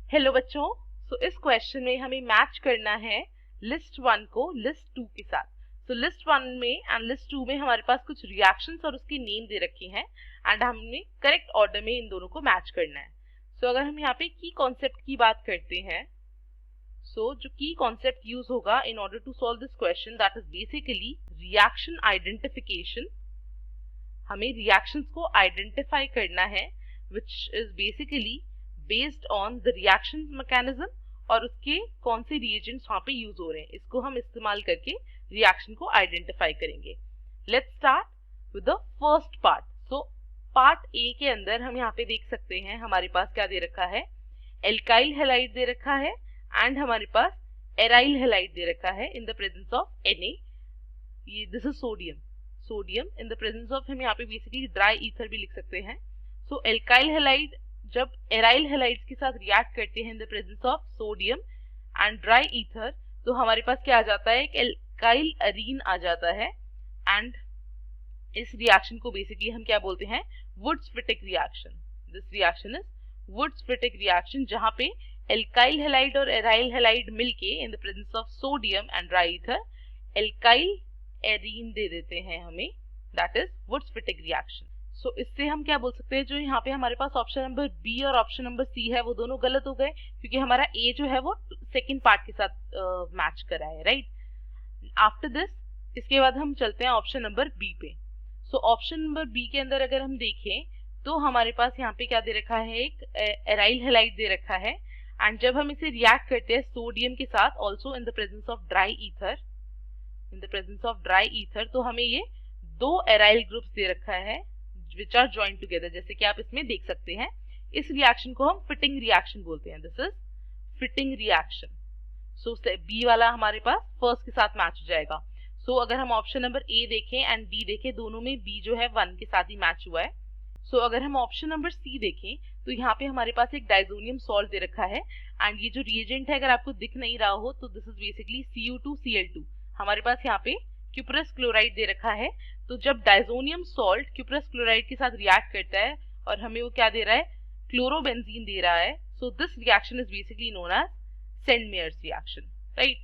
Hello बच्चों, इस question में हमें मैच करना है लिस्ट 1 को लिस्ट 2 के साथ। लिस्ट 1 में एंड लिस्ट 2 में हमारे पास कुछ रिएक्शंस और उसकी नेम दे रखी हैं एंड हमने करेक्ट ऑर्डर में इन दोनों को मैच करना है। अगर हम यहाँ पे की कॉन्सेप्ट की बात करते हैं, जो की कॉन्सेप्ट यूज होगा in order to solve this question, that is basically reaction identification. हमें रिएक्शंस को आइडेंटिफाई करना है which is basically based on the reaction mechanism और उसके कौन से रिएजेंट्स वहां पे यूज हो रहे हैं, इसको हम इस्तेमाल करके रिएक्शन को आइडेंटिफाई करेंगे। Let's start with the first part. Part A के अंदर हम यहाँ पे देख सकते हैं हमारे पास क्या दे रखा है, एल्काइल हैलाइड दे रखा है एंड हमारे पास एराइल हैलाइड दे रखा है इन द प्रेजेंस ऑफ Na। ये this is sodium in the presence of, हम यहाँ पे बेसिकली ड्राई ईथर भी लिख सकते हैं। एल्काइल हैलाइड जब एराइल हैलाइड्स के साथ रिएक्ट करते हैं इन the presence of sodium and dry ether, तो हमारे पास क्या आ जाता है, एक एल्काइल अरीन आ जाता है एंड इस रिएक्शन को बेसिकली हम क्या बोलते हैं, Wurtz Fittig reaction. This reaction is Wurtz Fittig reaction, जहां पे एल्काइल हैलाइड और एराइल हैलाइड मिलके in the presence of sodium and dry ether alkyl arene दे देते हैं हमें, दैट इज वुड्स-फिटिक रिएक्शन। इससे हम क्या बोल सकते हैं, जो यहाँ पे हमारे पास ऑप्शन नंबर बी और ऑप्शन नंबर सी है वो दोनों गलत हो गए, क्योंकि हमारा ए जो है वो सेकंड पार्ट के साथ मैच करा है, राइट। आफ्टर दिस इसके बाद हम चलते हैं ऑप्शन नंबर बी पे। ऑप्शन नंबर बी के अंदर अगर हम देखें तो हमारे पास यहाँ पे क्या दे रखा है, एक एराइल हैलाइड दे रखा है एंड जब हम इसे रिएक्ट करते हैं सोडियम के साथ also in the presence of dry ether, तो हमें ये दो एराइल ग्रुप्स दे रखा है which are joined together, जैसे कि आप इसमें देख सकते हैं। इस रिएक्शन को हम फिटिंग रिएक्शन बोलते हैं, this is fitting reaction. B वाला हमारे पास फर्स्ट के साथ मैच हो जाएगा। अगर हम ऑप्शन नंबर ए देखें एंड बी देखें, दोनों में बी जो है 1 के साथ ही मैच हुआ है। अगर हम ऑप्शन नंबर सी देखें तो यहाँ पे हमारे पास एक डाइजोनियम सॉल्ट दे रखा है एंड ये जो रिएजेंट है अगर आपको दिख नहीं रहा हो तो दिस इज बेसिकली Cu2Cl2। हमारे पास यहाँ पे क्यूप्रस क्लोराइड दे रखा है, तो जब डाइजोनियम सॉल्ट क्यूप्रस क्लोराइड के साथ रिएक्ट करता है और हमें वो क्या दे रहा है, क्लोरोबेंजीन दे रहा है। This reaction is basically known as Sandmeyer's reaction, right.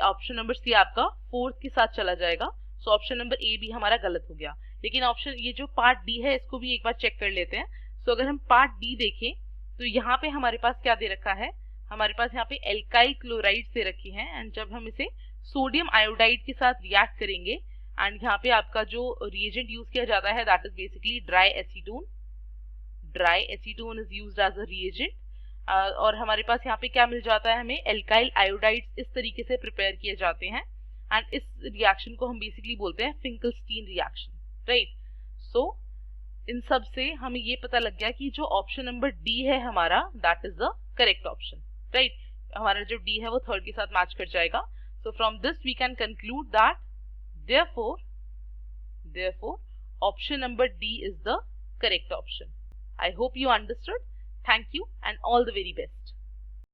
Option number C आपका फोर्थ के साथ चला जाएगा। ऑप्शन नंबर ए भी हमारा गलत हो गया, लेकिन ऑप्शन ये जो पार्ट डी है इसको भी एक बार चेक कर लेते हैं। अगर हम पार्ट डी देखें तो यहाँ पे हमारे पास क्या दे रखा है, हमारे पास यहाँ पे एल्काइल क्लोराइड दे रखी है एंड जब हम इसे सोडियम आयोडाइड के साथ रिएक्ट करेंगे एंड यहाँ पे आपका जो रिएजेंट यूज किया जाता है that is basically dry acetone is used as a reagent और हमारे पास यहाँ पे क्या मिल जाता है, हमें एल्काइल आयोडाइड्स इस तरीके से प्रिपेयर किए जाते हैं एंड इस रिएक्शन को हम बेसिकली बोलते हैं फिंकलस्टीन रिएक्शन, राइट। इन सब से हमें ये पता लग गया कि जो ऑप्शन नंबर डी है हमारा that is the correct option, right. हमारा जो डी है वो थर्ड के साथ मैच कर जाएगा। From this we can conclude that therefore option number D is the correct option. I hope you understood. Thank you and all the very best.